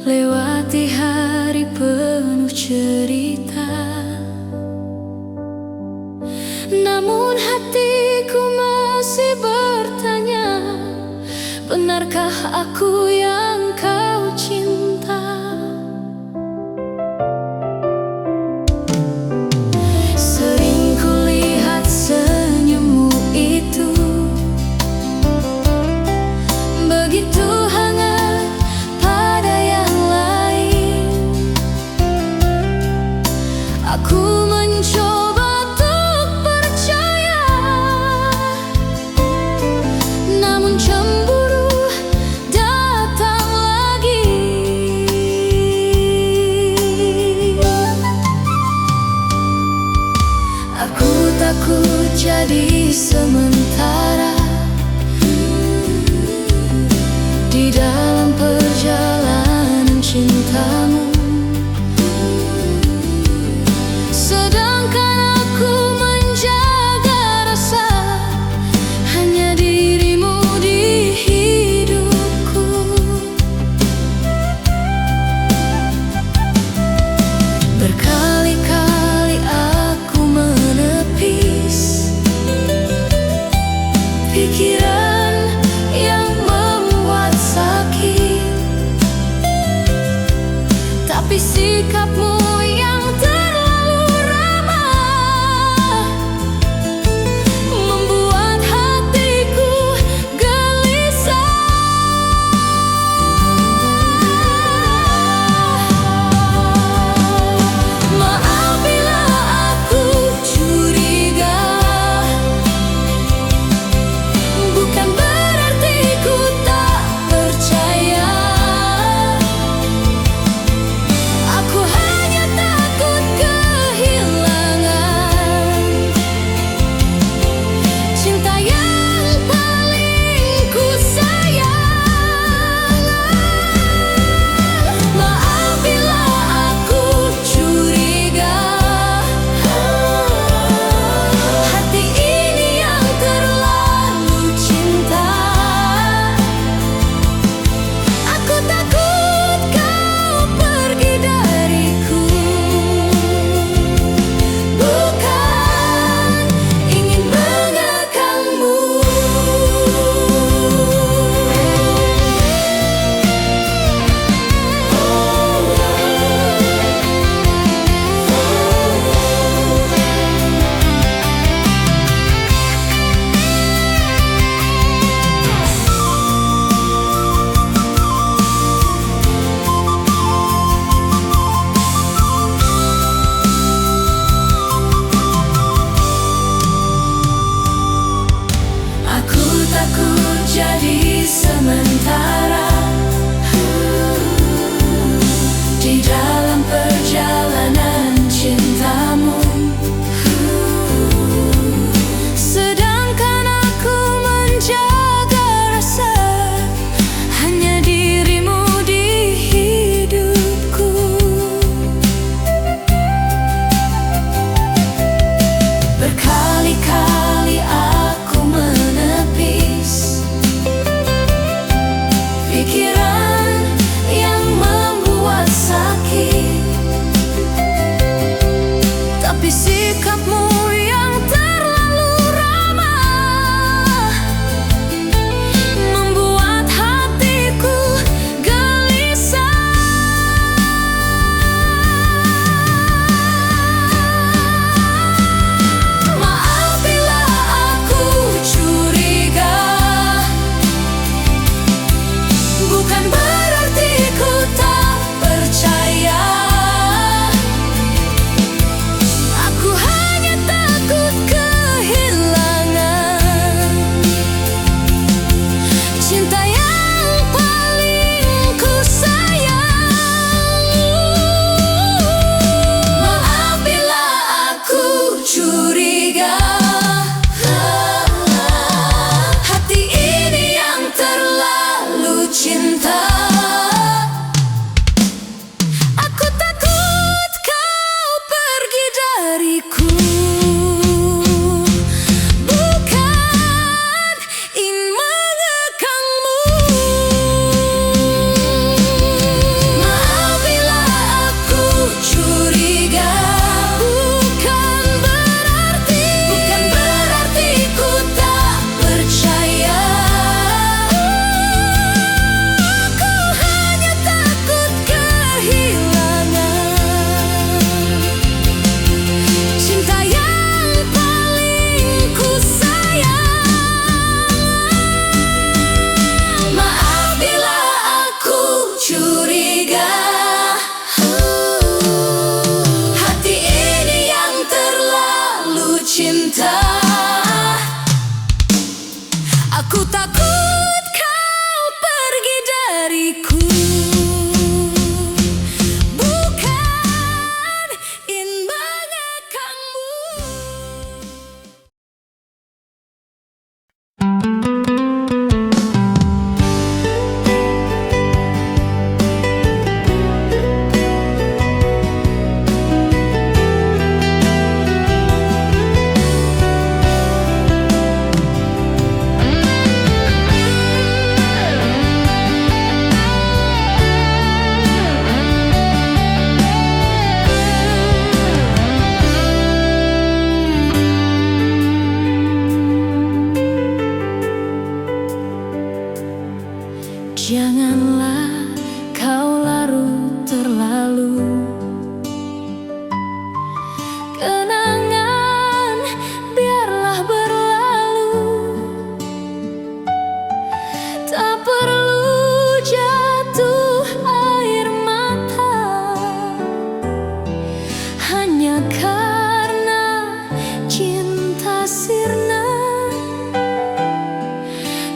lewati hari penuh cerita. Namun hatiku masih bertanya, benarkah aku yang kau cinta? Sering kulihat senyummu itu begitu hangat pada yang lain. Aku mencoba untuk percaya, namun cemburu datang lagi. Aku takut jadi sementara di dalam perjalanan cintamu, sedangkan aku menjaga rasa hanya dirimu di hidupku. Berkali-kali aku menepis Janganlah kau larut terlalu. Kenangan biarlah berlalu, tak perlu jatuh air mata hanya karena cinta sirna.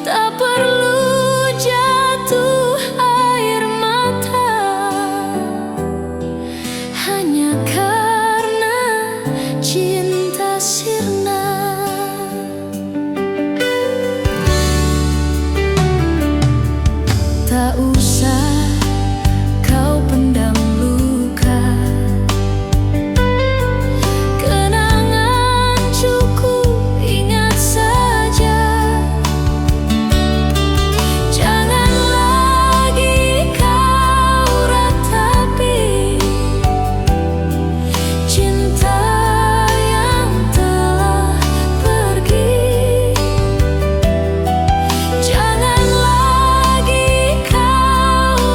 Tak perlu jatuh air mata hanya karena cinta sirna. Tak usah kau pendam luka, kenangan cukup ingat saja. Jangan lagi kau ratapi cinta yang telah pergi. Jangan lagi kau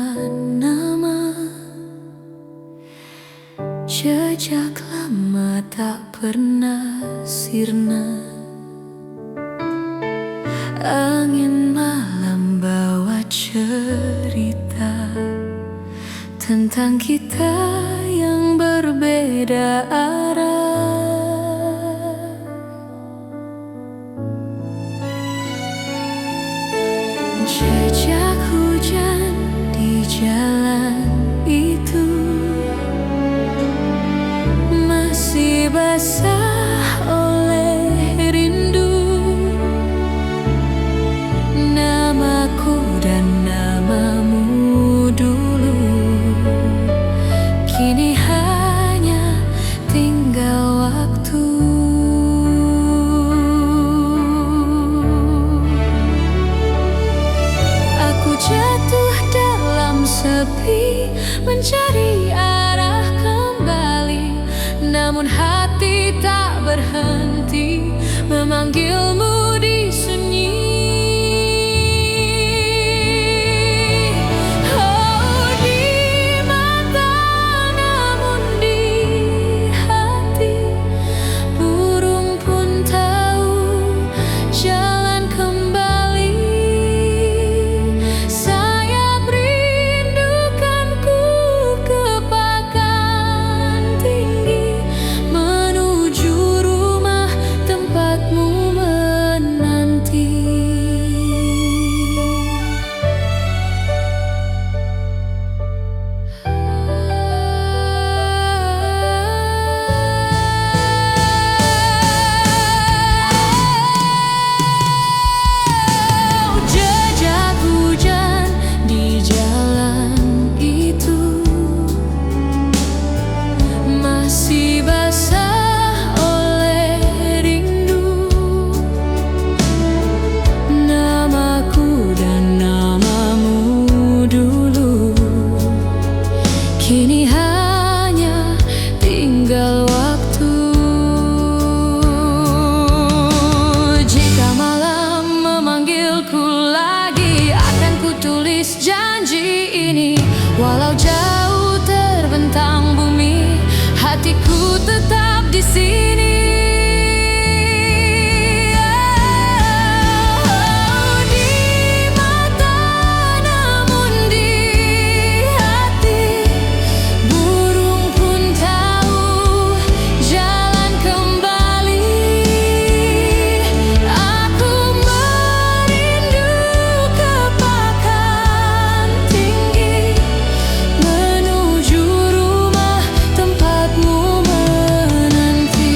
nama-nama, jejak lama tak pernah sirna. Angin malam bawa cerita tentang kita yang berbeda arah. Jejak hujan di jalan itu masih basah oleh rindu. Namaku dan namamu dulu kini hanya tinggal waktu. Aku jatuh dalam sepi mencari arah kembali, namun hati tak berhenti memanggilmu di sunyi. Oh, di mata namun di hati, burung pun tahu jalan kembali. Sayap rindukanku kepakan tinggi menuju rumah tempatmu menanti. Jejak hujan di jalan itu masih basah oleh rindu. Namaku dan namamu dulu kini hanya tinggal waktu. Jika malam memanggilku lagi, akan kutulis janji ini. Walau jauh terbentang bumi, hatiku tetap di sini. Oh, di mata namun di hati, burung pun tahu jalan kembali. Aku merindu kepakan tinggi menuju rumah tempatmu menanti.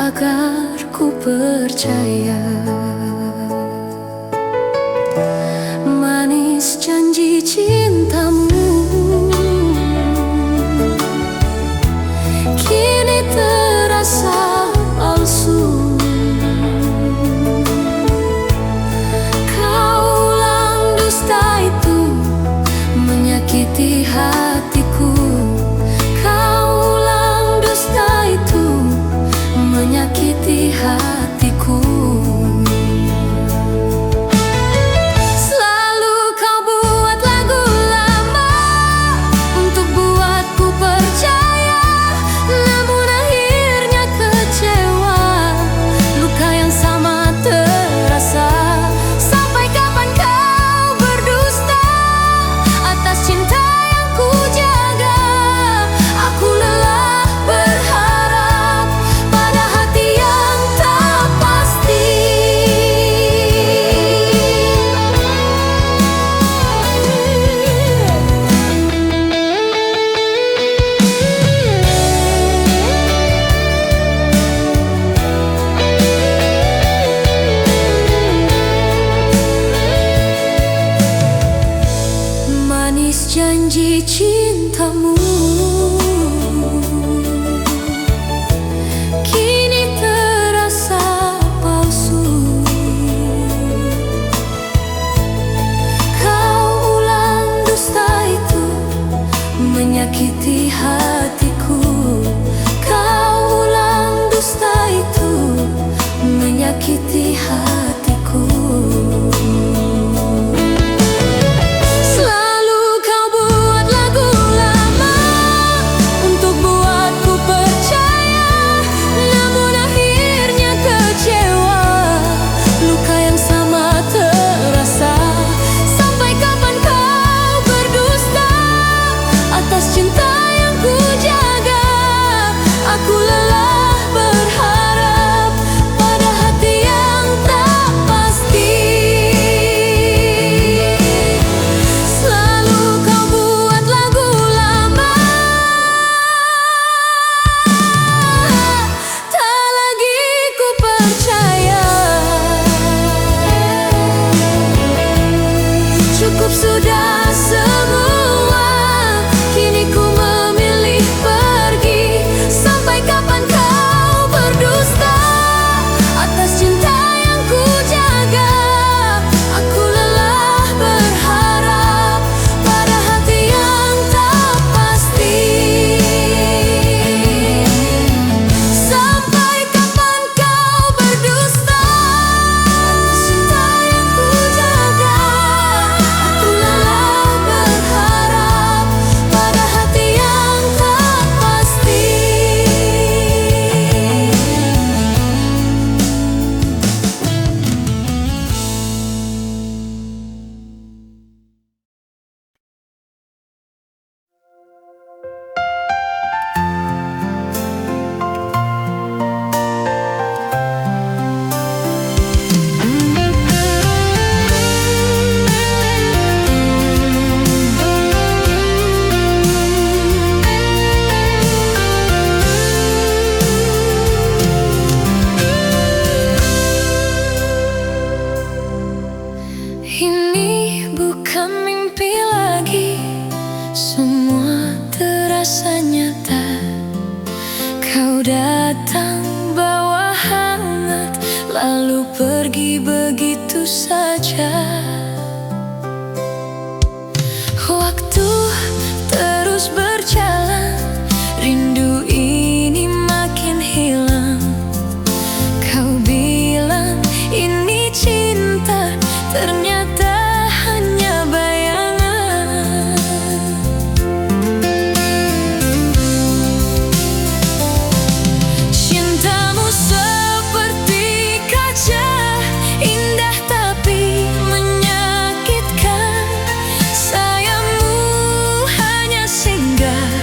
agar ku percaya. Manis janji cintamu kini terasa palsu. Kau ulang dusta itu menyakiti hatiku. Kau ulang dusta itu menyakiti hatiku. Selalu kau buat lagu lama untuk buatku percaya, namun akhirnya kecewa. Luka yang sama terasa. Sampai kapan kau berdusta atas cinta yang ku jaga? Aku lelah berharap pada hati yang tak pasti. Manis janji cintamu kini terasa palsu. Kau ulang dusta itu menyakiti hatiku. Kau ulang dusta itu menyakiti hatiku. Selalu kau buat lagu lama untuk buatku percaya, namun akhirnya kecewa. Luka yang sama terasa. Sampai kapan kau berdusta atas cinta yang ku jaga? Aku lelah berharap pada hati yang tak pasti. Selalu kau buat lagu lama, tak lagi ku percaya. Cukup sudah semua, kini ku memilih pergi. Sampai kapan kau berdusta atas cinta yang ku jaga? Aku lelah berharap pada hati yang tak pasti. Sampai kapan kau berdusta atas cinta yang ku jaga? Aku lelah berharap pada hati yang tak pasti. Ini bukan mimpi lagi, semua terasa nyata. Kau datang bawa hangat, lalu pergi begitu saja. Waktu terus berjalan, rindu ini makin hilang. Kau bilang ini cinta, ternyata hanya bayangan. Cintamu seperti kaca, indah tapi menyakitkan. Sayangmu hanya singgah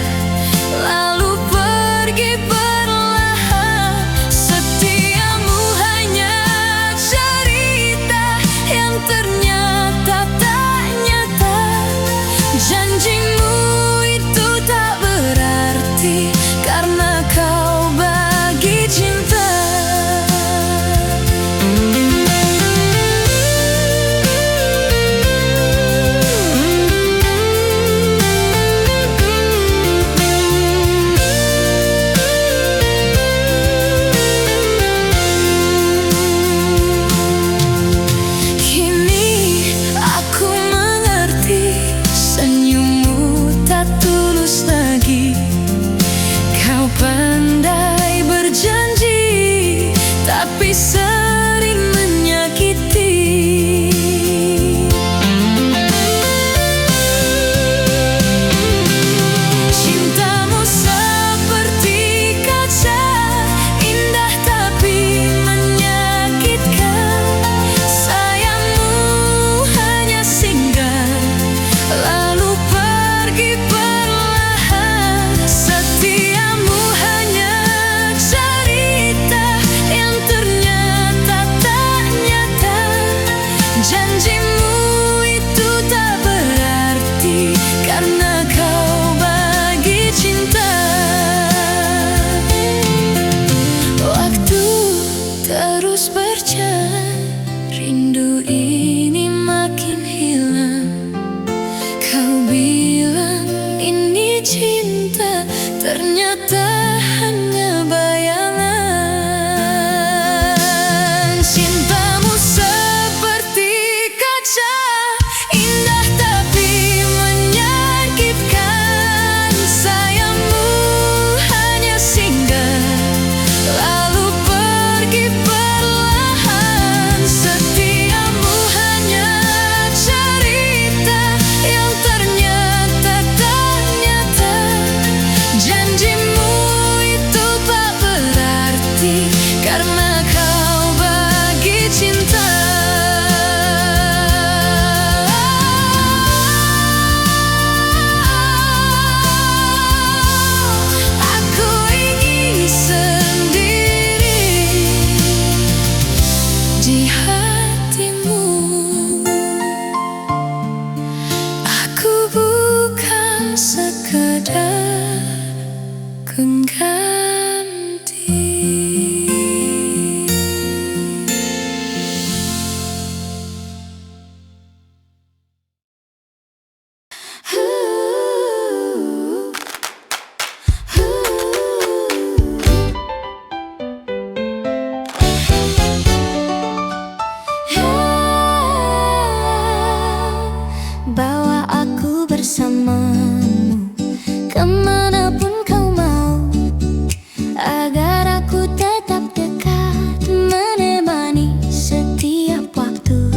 agar aku tetap dekat, menemani setiap waktu.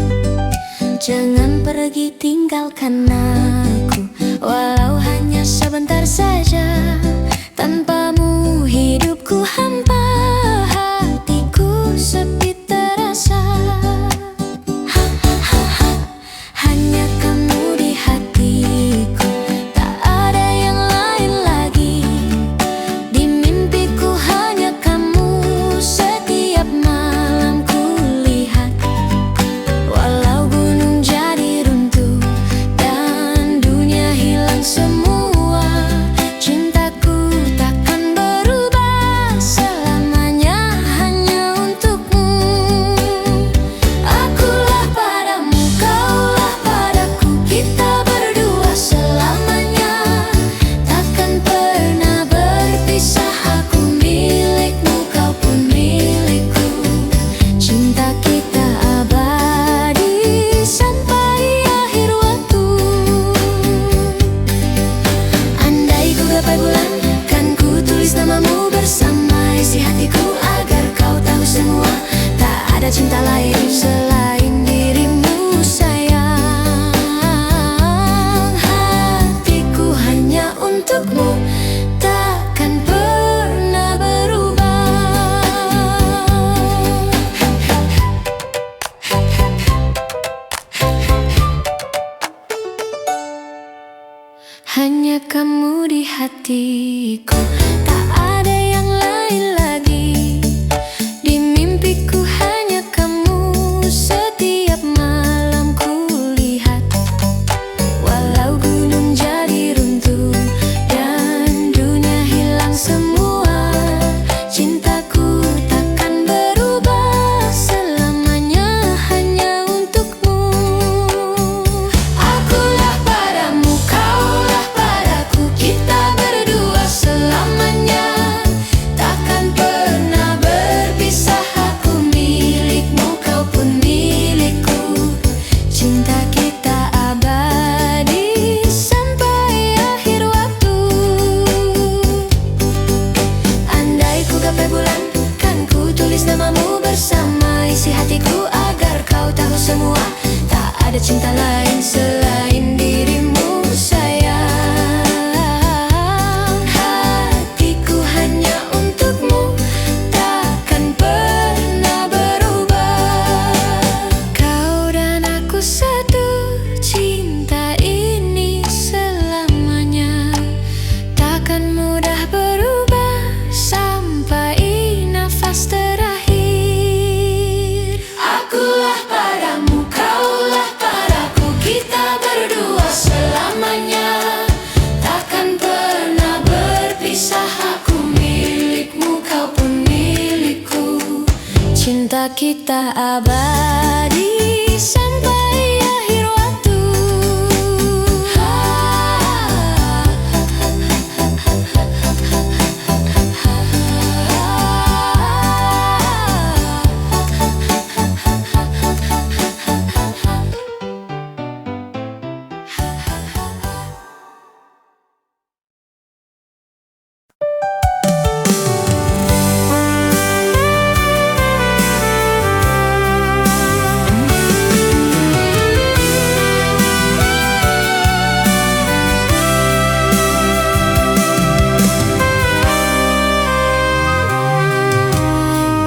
Jangan pergi tinggalkan aku, walau hanya sebentar saja. Tanpamu hidupku hampa, hatiku sepi terasa. Hanya kamu di hatiku, tak ada yang lain lagi. Di mimpiku hanya kamu, setiap malam ku lihat. Walau gunung jadi runtuh dan dunia hilang semua, cintaku takkan berubah selamanya hanya untukmu. Akulah padamu, kaulah padaku, kita berdua selamanya. Takkan pernah berpisah, aku milikmu, kau pun milikku. Cinta kita abadi sampai akhir waktu. Andai ku gapai bulan, kan ku tulis namamu bersama isi hatiku, agar kau tahu semua. Tak ada cinta lain selain dirimu sayang. Hatiku hanya untukmu, takkan pernah berubah. Hanya kamu di hatiku, tak ada yang lain lagi. Di mimpiku hanya kamu, setiap malam ku lihat. Walau gunung jadi runtuh dan dunia hilang semua, cintaku takkan berubah selamanya hanya untukmu. Akulah padamu, kaulah padaku, kita berdua selamanya. Takkan pernah berpisah, aku milikmu, kau pun milikku. Cinta kita abadi sampai akhir waktu. Andai ku gapai bulan, kan ku tulis namamu bersama isi hatiku, agar kau tahu semua. Tak ada cinta lain selain dirimu sayang. Hatiku hanya untukmu, takkan pernah berubah. Kau dan aku satu, cinta ini selamanya. Takkan mudah berubah sampai nafas terakhir. Akulah padamu, kaulah padaku, kita berdua selamanya. Takkan pernah berpisah, aku milikmu, kau pun milikku. Cinta kita abadi sampai akhir waktu.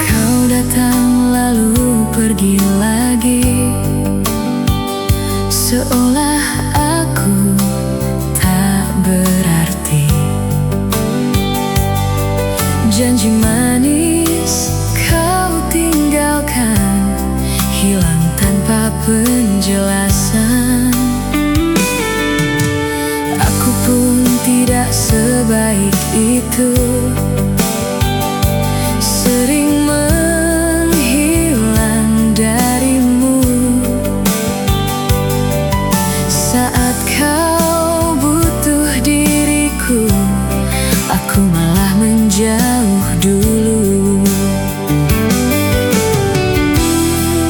Kau datang lalu pergi lagi, seolah aku tak berarti. Janji manis kau tinggalkan, hilang tanpa penjelasan. Aku pun tidak sebaik itu, sering menghilang darimu. Saat kau butuh diriku, aku malah menjauh dulu.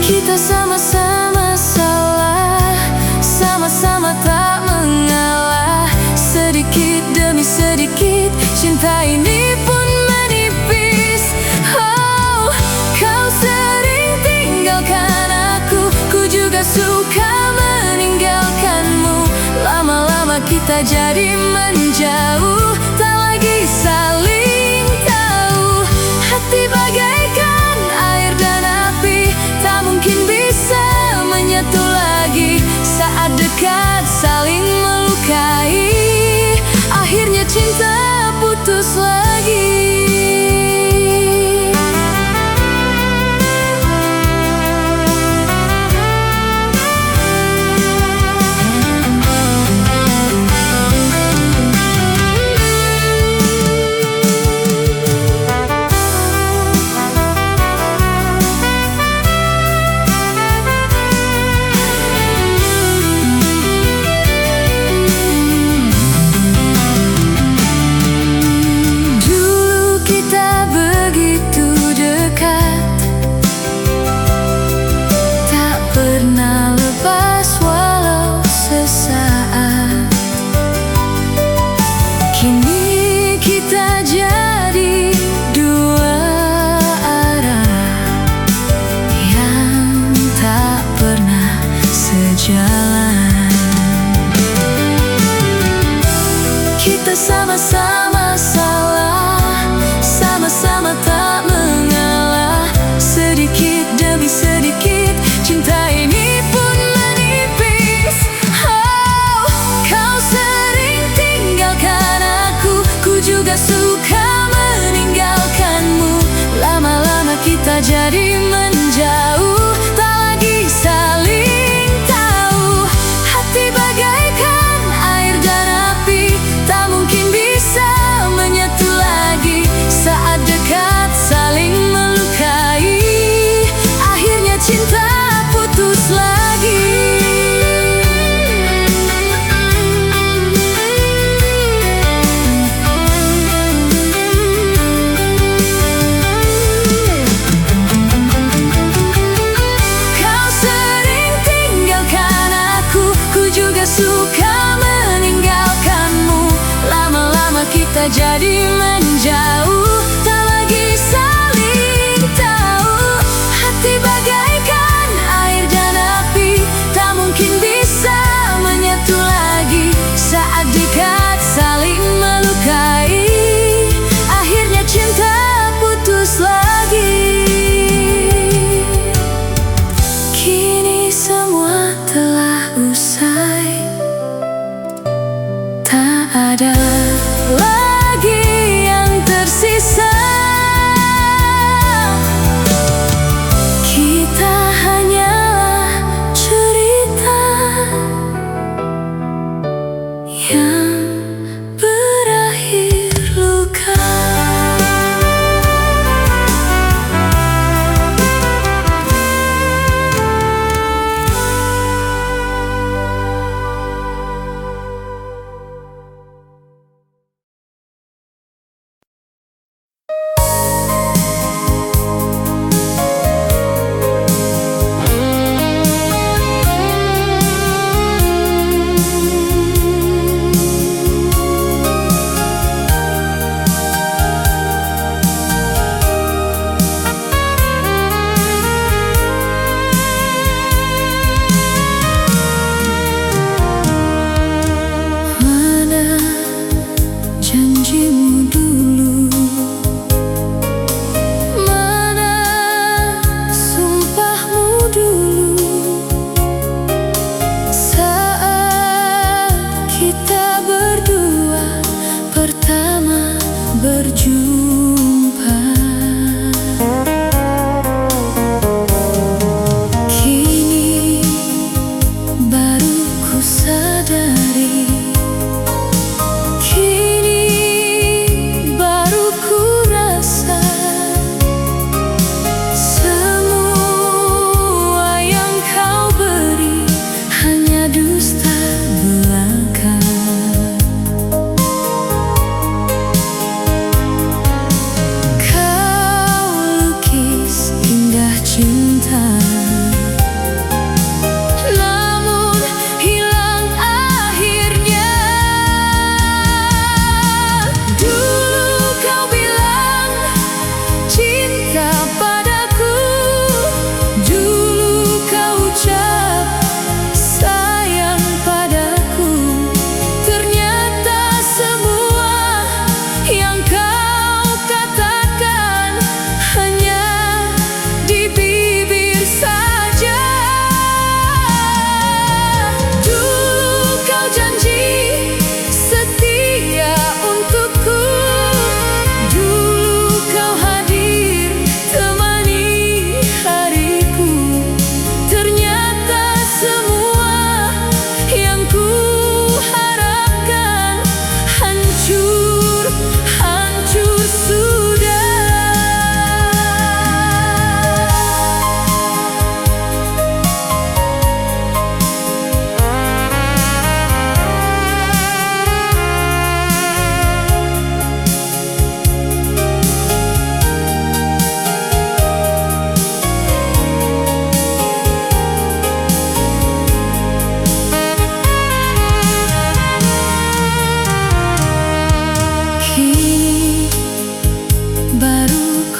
Kita sama-sama salah, sama-sama tak mengalah. Sedikit demi sedikit cinta ini kita jadi menjauh, tak lagi saling tahu. Hati bagaikan air dan api, tak mungkin bisa menyatu lagi. Saat dekat saling melukai, akhirnya cinta putus lagi. Kini kita jadi dua arah yang tak pernah sejalan. Kita sama-sama salah, sama-sama tak mengalah. Sedikit demi sedikit cinta ini pun menipis. Oh, kau sering tinggalkan aku, ku juga suka meninggalkanmu. Lama-lama kita jadi menjauh, tak lagi saling tahu. Hati bagaikan air dan api, tak mungkin bisa menyatu lagi. Saat dekat saling melukai, akhirnya cinta putus lagi. Suka meninggalkanmu, lama-lama kita jadi menjauh, tak lagi saling tahu. Hati bagaikan air dan api, tak mungkin bisa menyatu lagi. Saat dekat saling melukai, akhirnya cinta putus lagi. Kini semua telah usai, tak ada lagi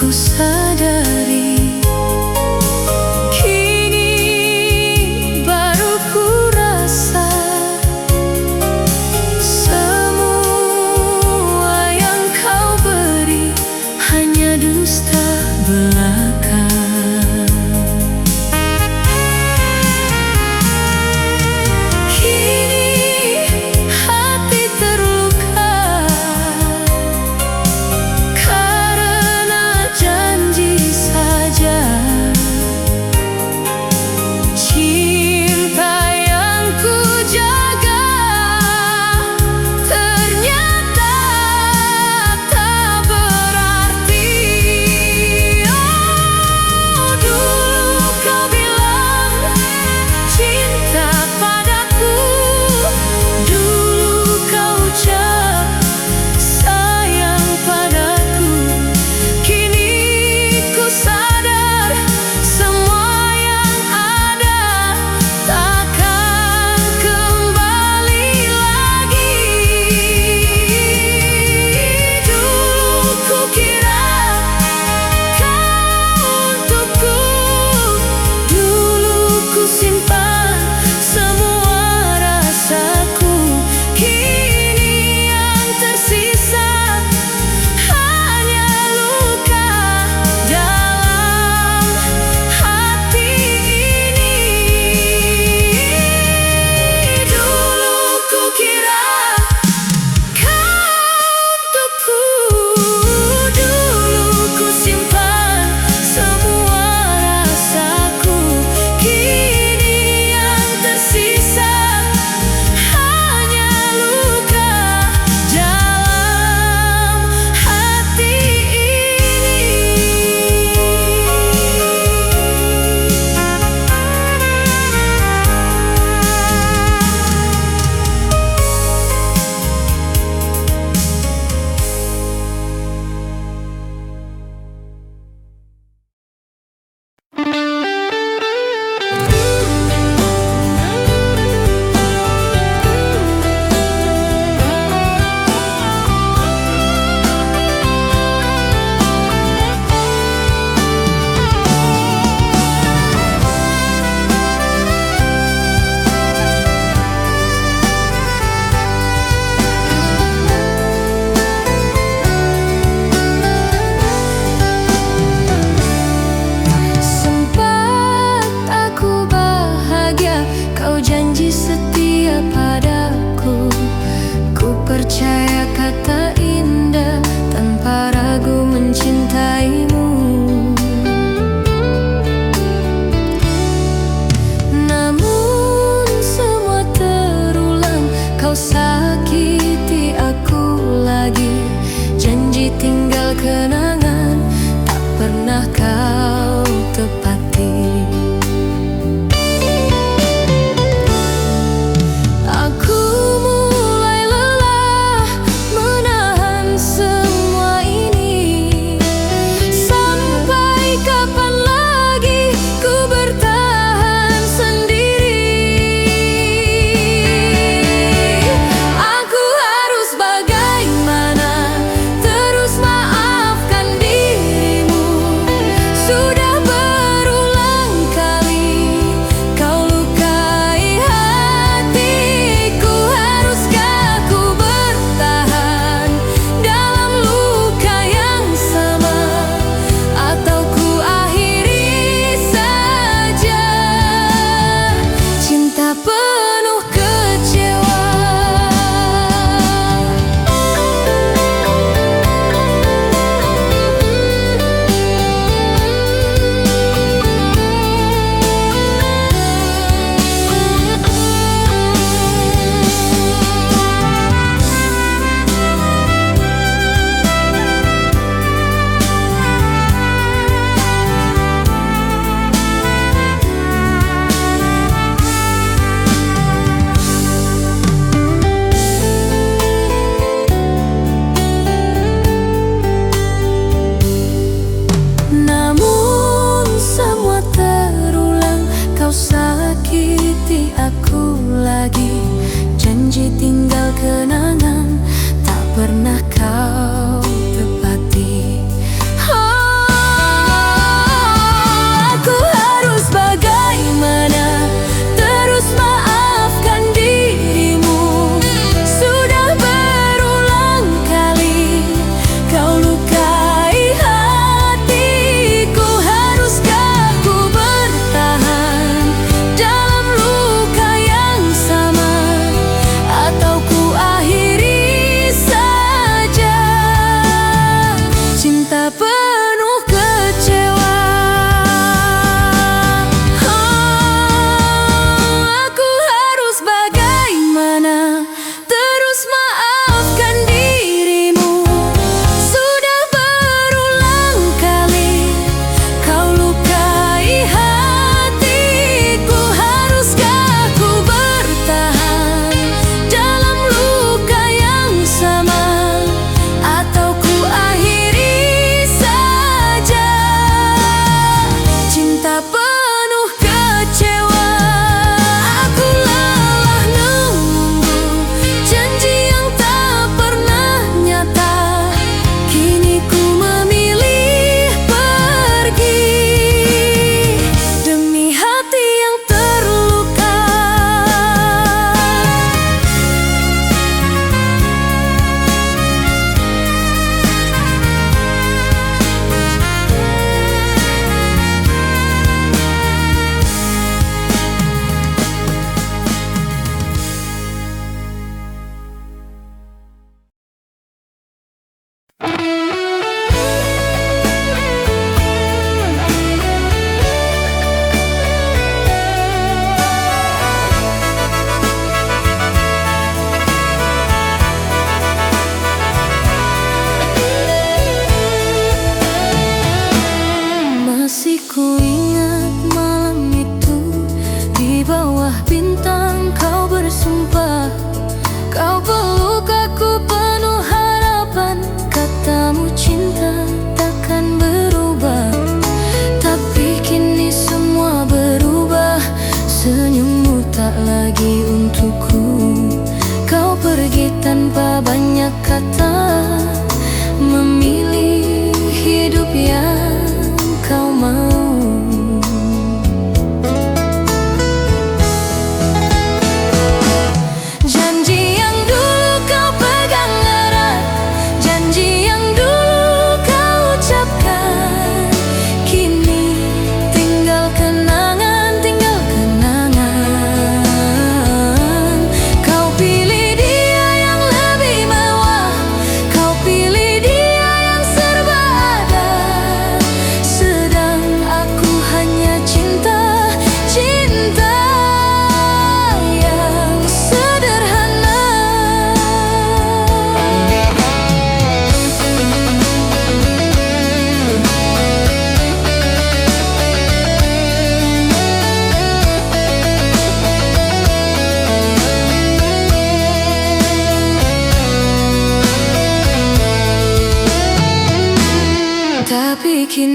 ku sadari, kini baru ku rasa semua yang kau beri hanya dusta belaka. Kenangan tak pernah kau tepati. Aku mulai lelah menahan semua ini. Sampai kapan lagi ku bertahan sendiri? Aku harus bagaimana? Terus maafkan dirimu. Sudah berulang kali kau lukai hatiku. Haruskah ku bertahan dalam luka yang sama, atau ku akhiri saja cinta penuh kecewa? Namun semua terulang, kau sakiti aku lagi. Janji tinggal kenangan tak pernah kau tepati. Oh,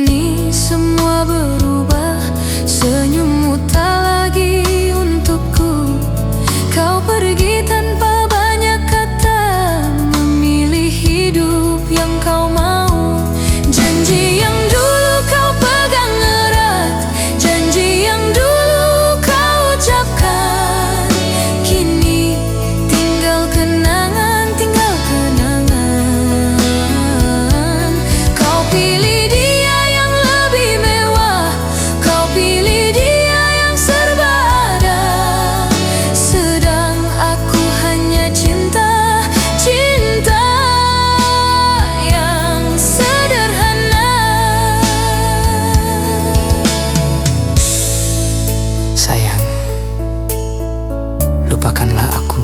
Kini semua berubah, senyummu tak lagi untukku. Kau pergi tanpa banyak kata, memilih hidup yang kau mau. Janji yang dulu kau pegang erat, janji yang dulu kau ucapkan, kini tinggal kenangan, tinggal kenangan. Kau pilih dia yang lebih mewah, kau pilih dia yang serba ada, sedang aku hanya cinta, cinta yang sederhana. Sayang, lupakanlah aku.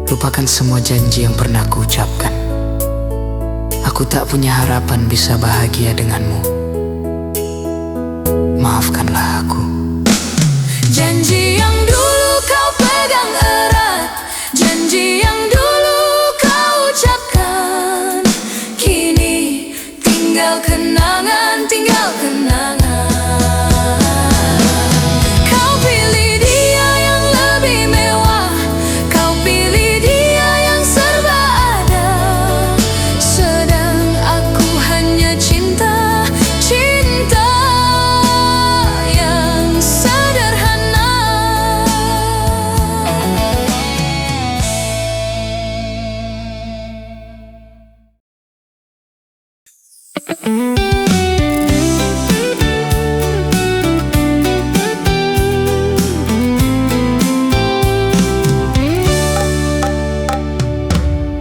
Lupakan semua janji yang pernah ku ucapkan. Aku tak punya harapan bisa bahagia denganmu. Maafkanlah aku. Janji yang dulu kau pegang erat, janji yang dulu kau ucapkan, kini tinggal kenangan, tinggal kenangan. Kau pilih dia yang lebih mewah, kau pilih dia yang serba ada, sedang aku hanya cinta, cinta yang sederhana.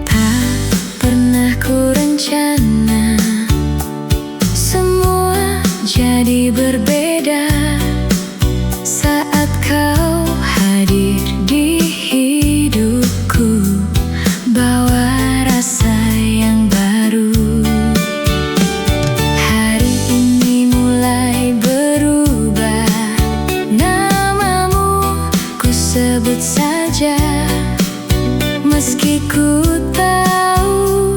Tak pernah ku rencana semua jadi berbeda saat kau hadir di hidupku, bawa rasa yang baru. Hari ini mulai berubah, namamu ku sebut saja, meski ku tahu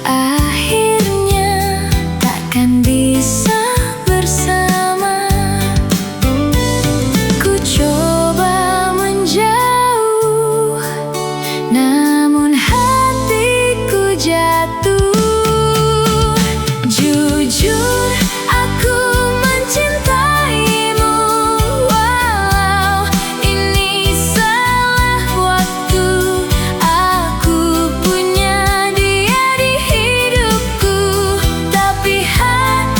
akhirnya takkan bisa bersama. Ku coba menjauh, namun hatiku jatuh. Jujur aku mencintaimu, walau ini salah waktu. Aku punya dia di hidupku, tapi hati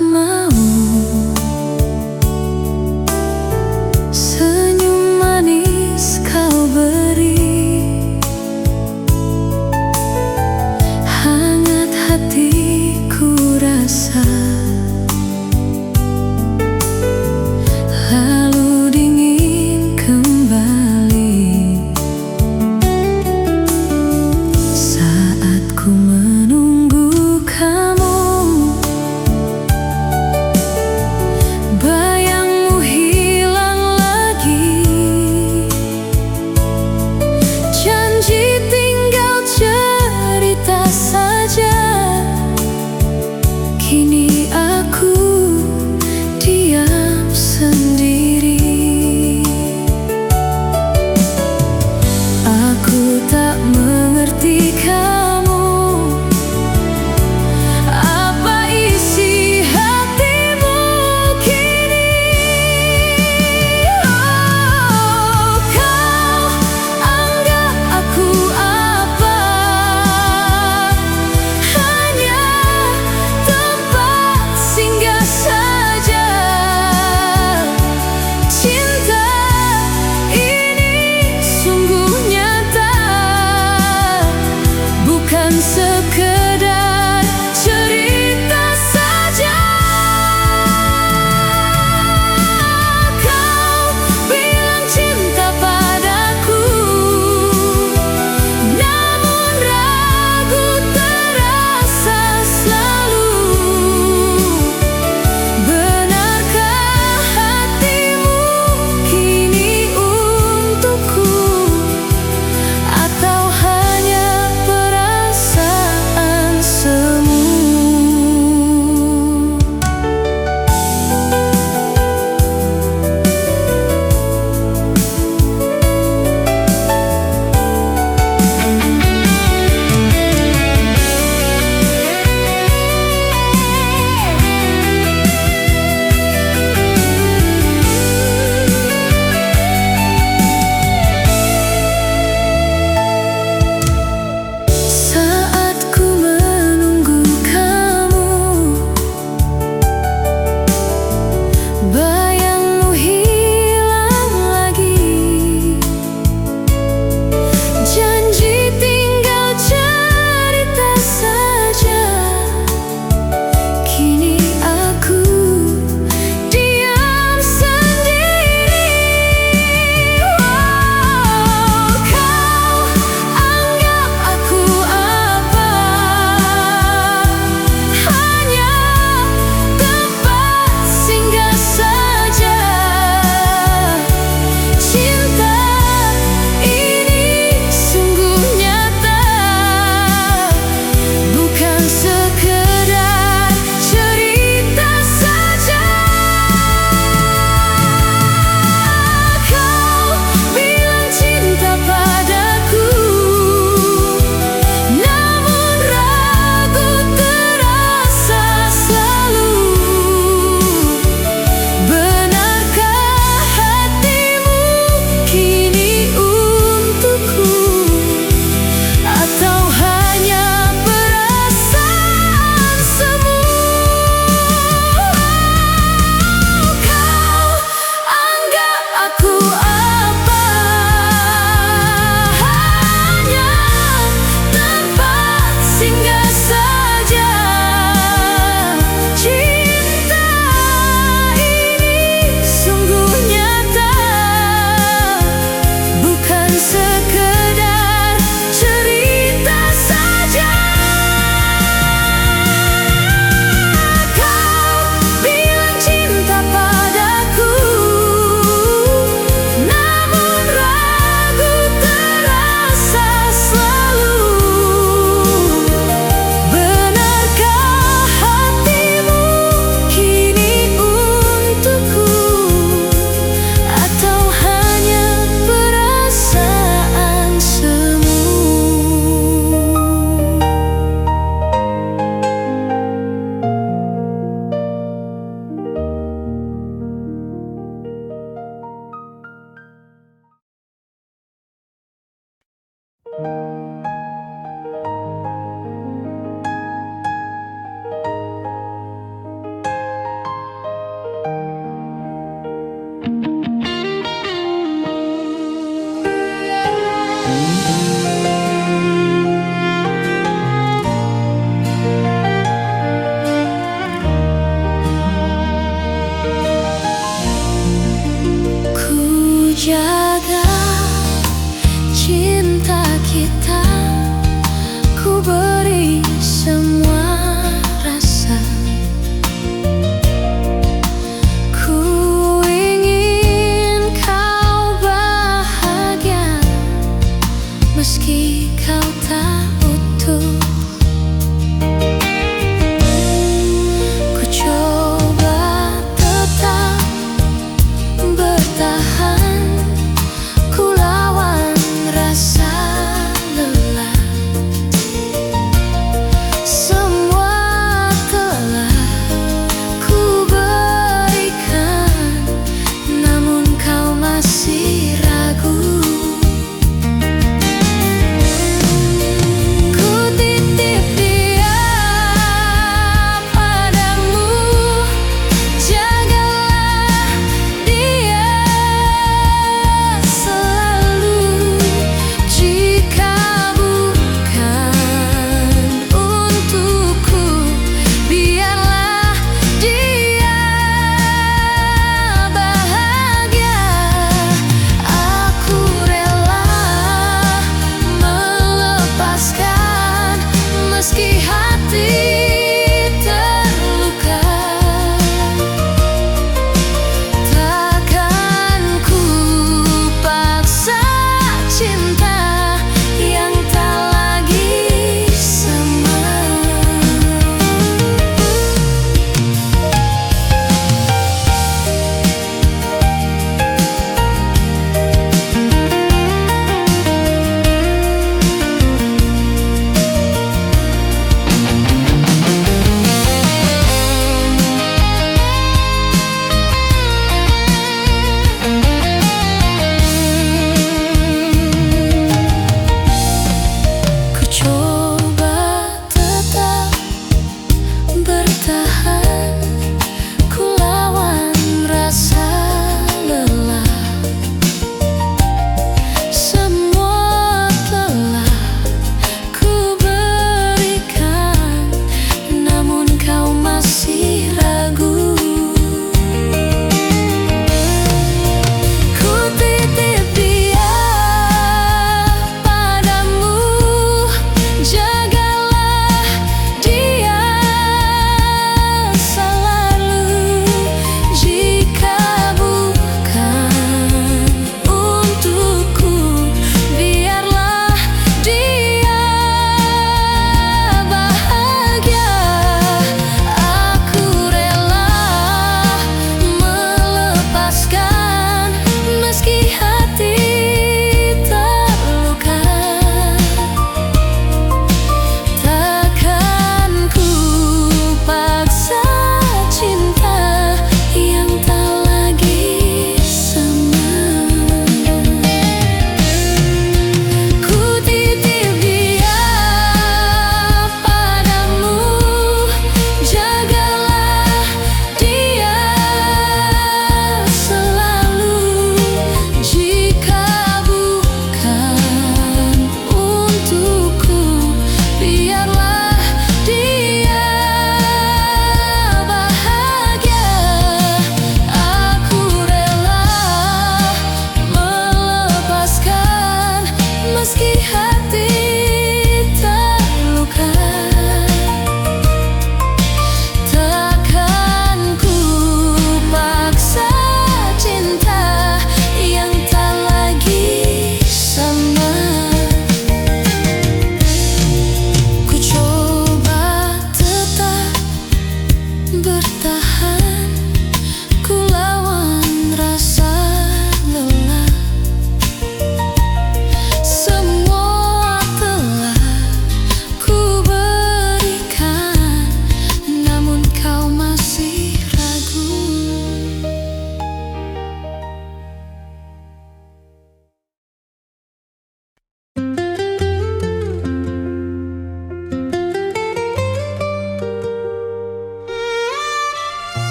mau. Senyum manis kau beri, hangat hatiku rasa, lalu dingin kembali saat ku menunggu kamu.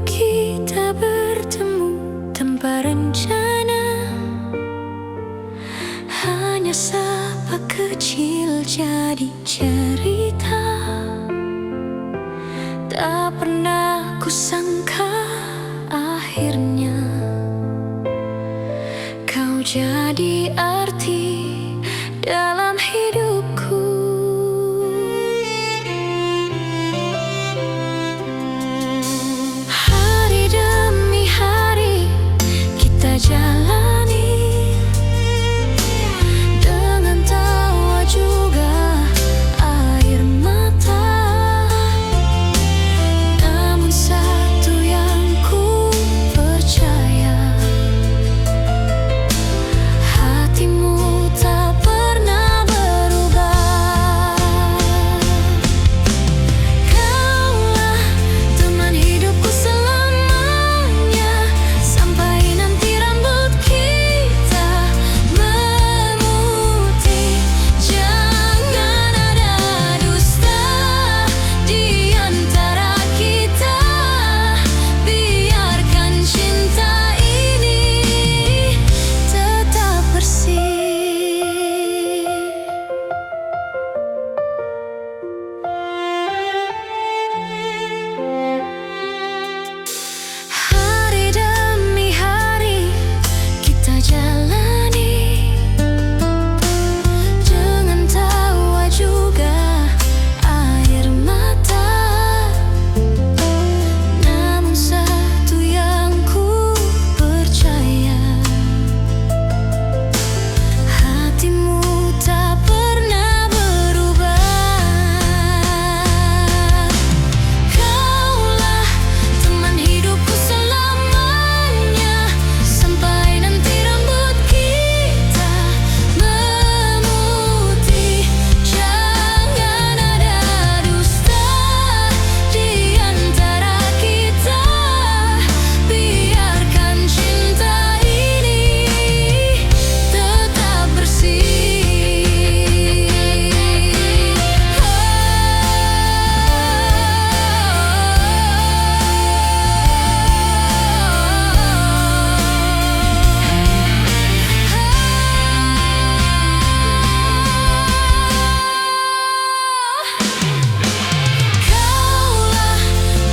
kita bertemu tanpa rencana, hanya sapa kecil jadi cerita. Tak pernah kusangka akhirnya kau jadi arti dalam hidupku. Hari demi hari kita jalani, dengan tawa juga air mata. Namun satu yang ku percaya, hatimu tak pernah berubah. Kaulah teman hidupku selamanya, sampai nanti rambut kita memutih. Jangan ada dusta di antara kita, biarkan cinta ini tetap bersih. Hari demi hari kita jalani, dengan tawa juga air mata. Namun satu yang ku percaya, hatimu tak pernah berubah. Kaulah teman hidupku selamanya, sampai nanti rambut kita memutih. Jangan ada dusta di antara kita, biarkan cinta ini tetap bersih. Kaulah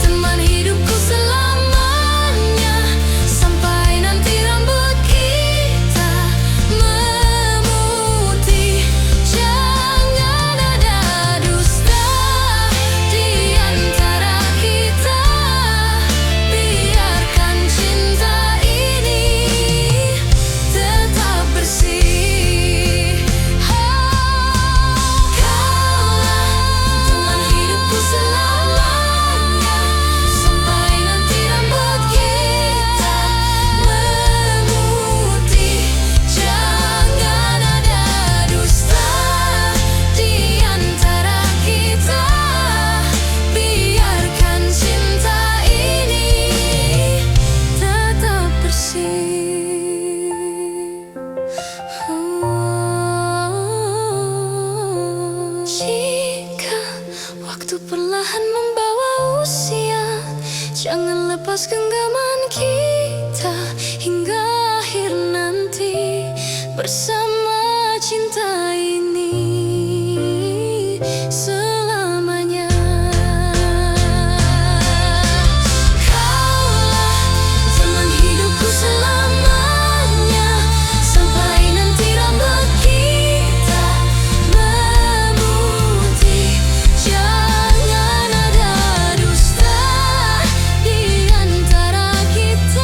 teman hidupku selamanya, sampai nanti rambut kita memutih. Jangan ada dusta di antara kita, biarkan cinta ini tetap bersih. Kaulah teman hidupku selamanya, sampai nanti rambut kita memutih. Jangan ada dusta di antara kita, biarkan cinta ini tetap bersih. Jika waktu perlahan membawa usia, jangan lepas genggaman kita hingga akhir nanti bersama cinta ini selamanya. Kaulah teman hidupku selamanya, sampai nanti rambut kita memutih. Jangan ada dusta di antara kita,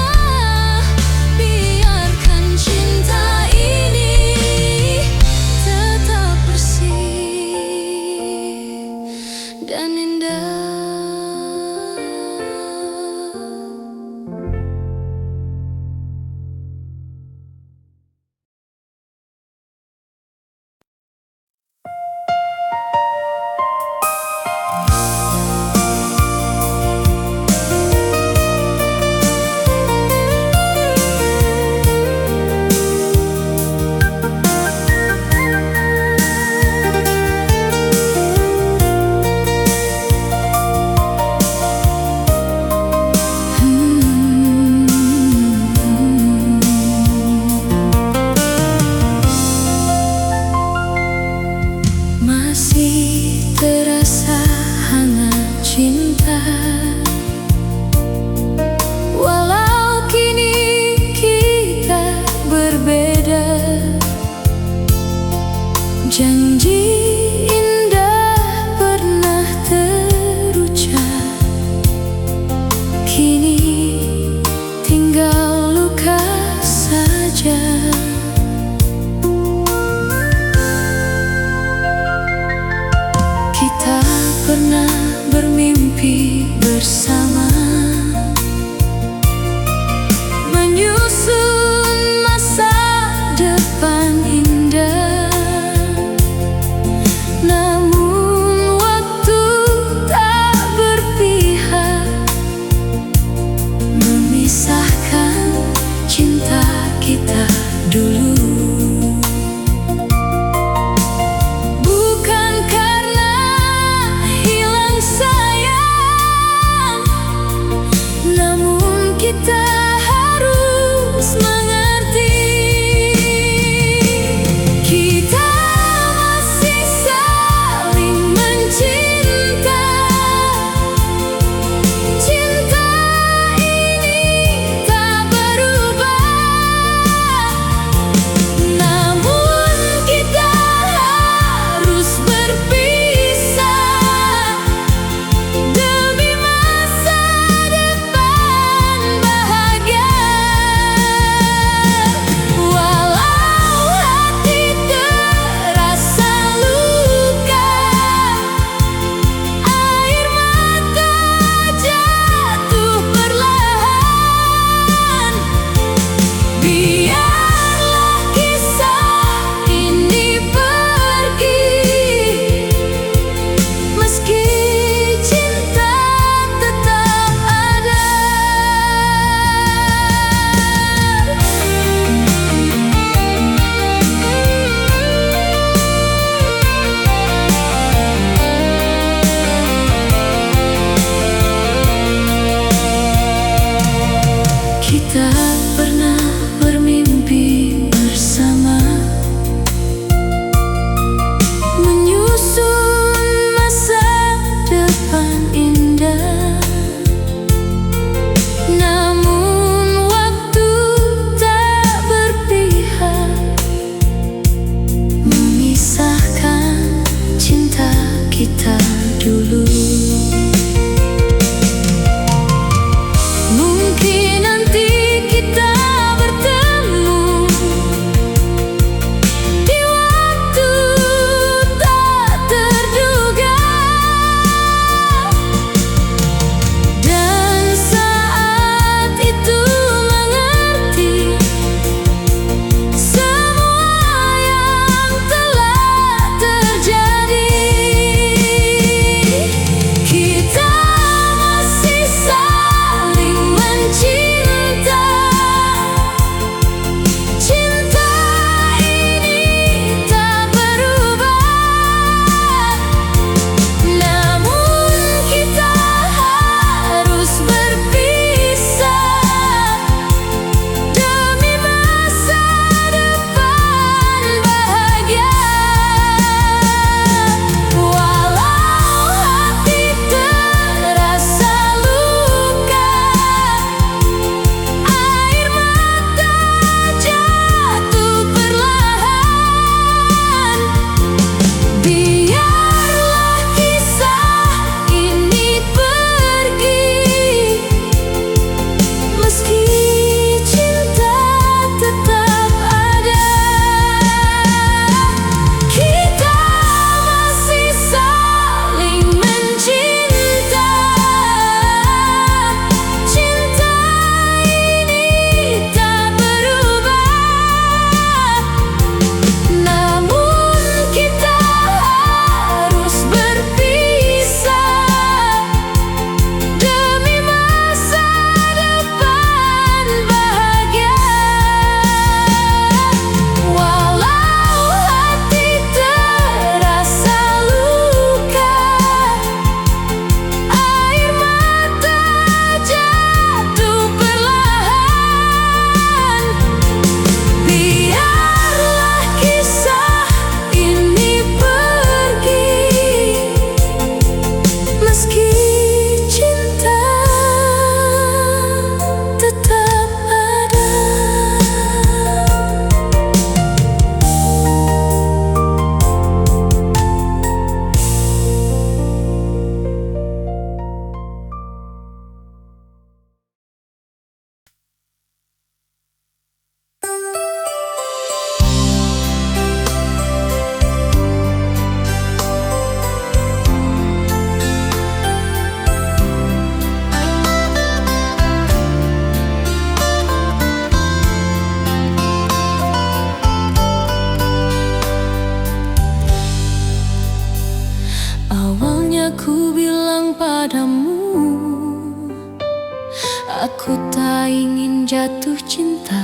Aku tak ingin jatuh cinta,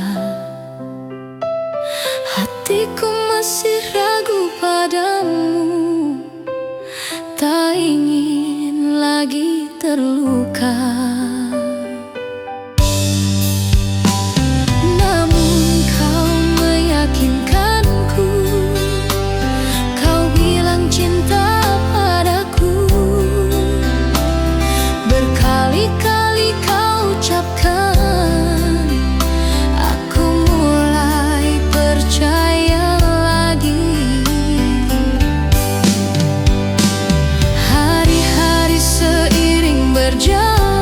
hatiku masih ragu padamu. Tak ingin lagi terluka, namun kau meyakinkanku. Kau bilang cinta padaku, berkali-kali kau ucapkan. Aku mulai percaya lagi. Hari-hari seiring berjalan,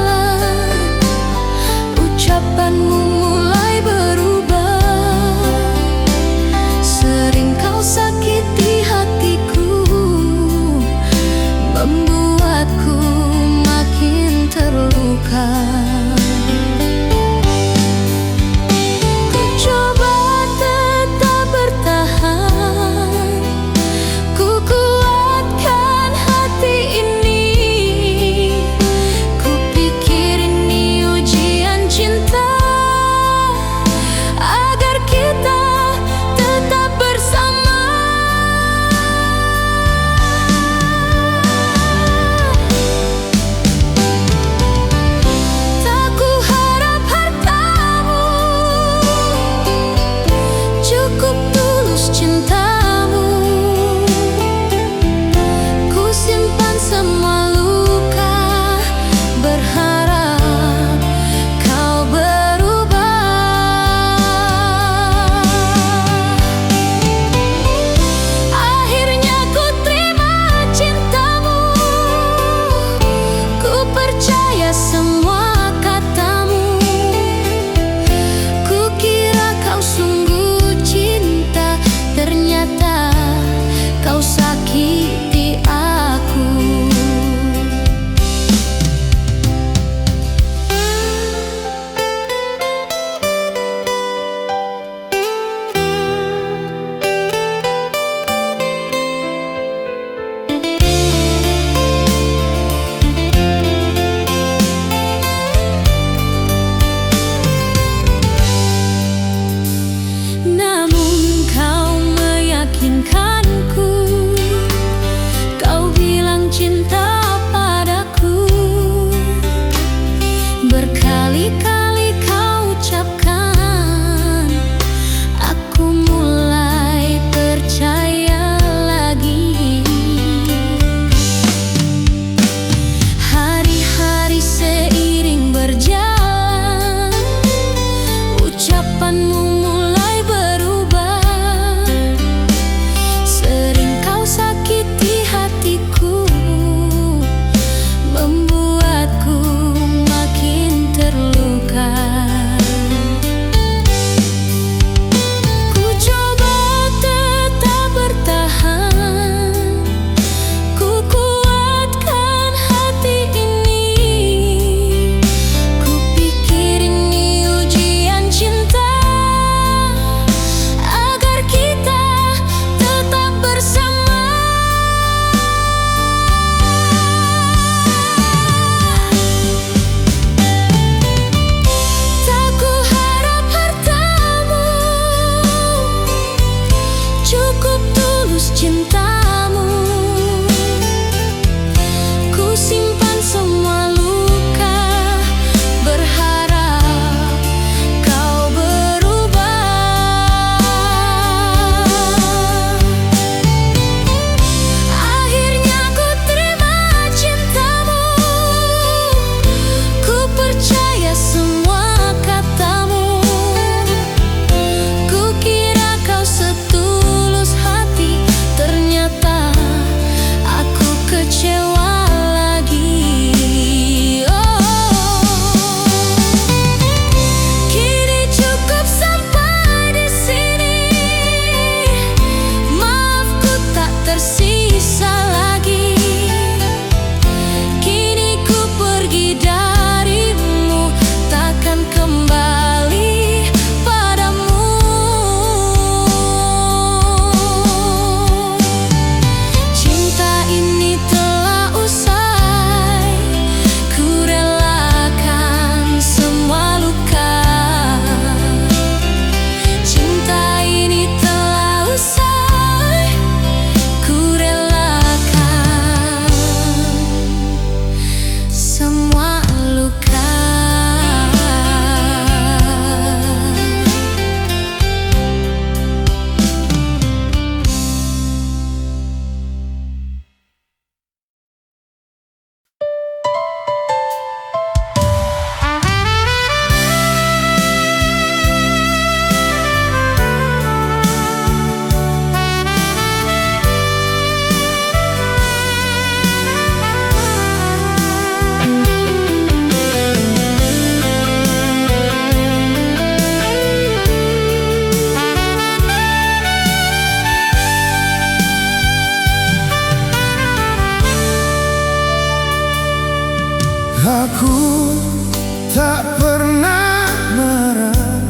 tak pernah marah,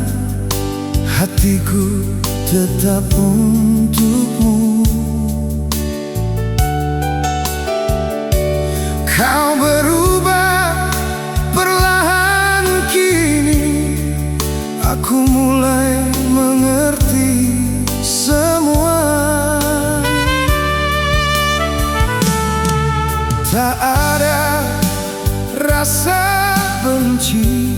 hatiku tetap untukmu. Kau berubah perlahan kini, aku mulai mengerti semua. Tak ada rasa benci,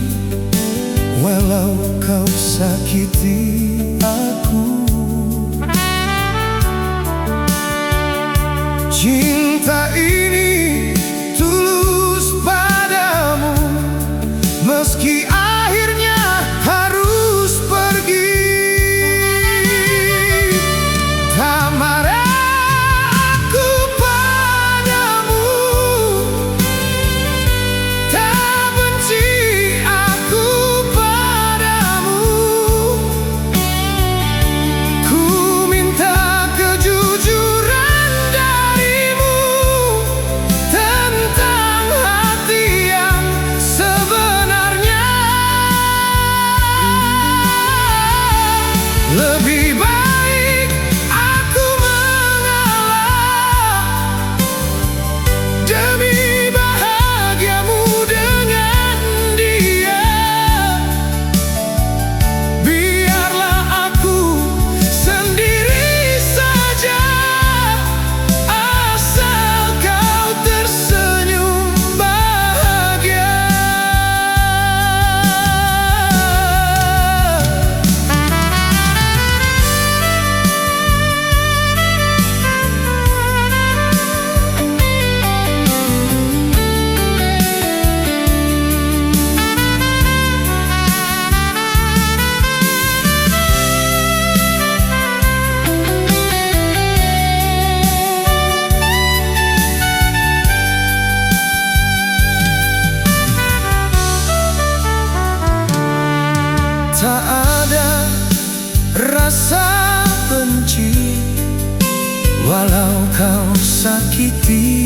walau kau sakiti aku. Cinta ini tulus padamu, meski akhirnya harus pergi. Tak marah aku padamu, tak benci aku padamu. Ku minta kejujuran darimu tentang hati yang sebenarnya. Lebih baik aku mengalah demi bahagiamu dengan dia. Biarlah aku sendiri saja, asal kau tersenyum bahagia. Tak ada rasa benci, walau kau sakiti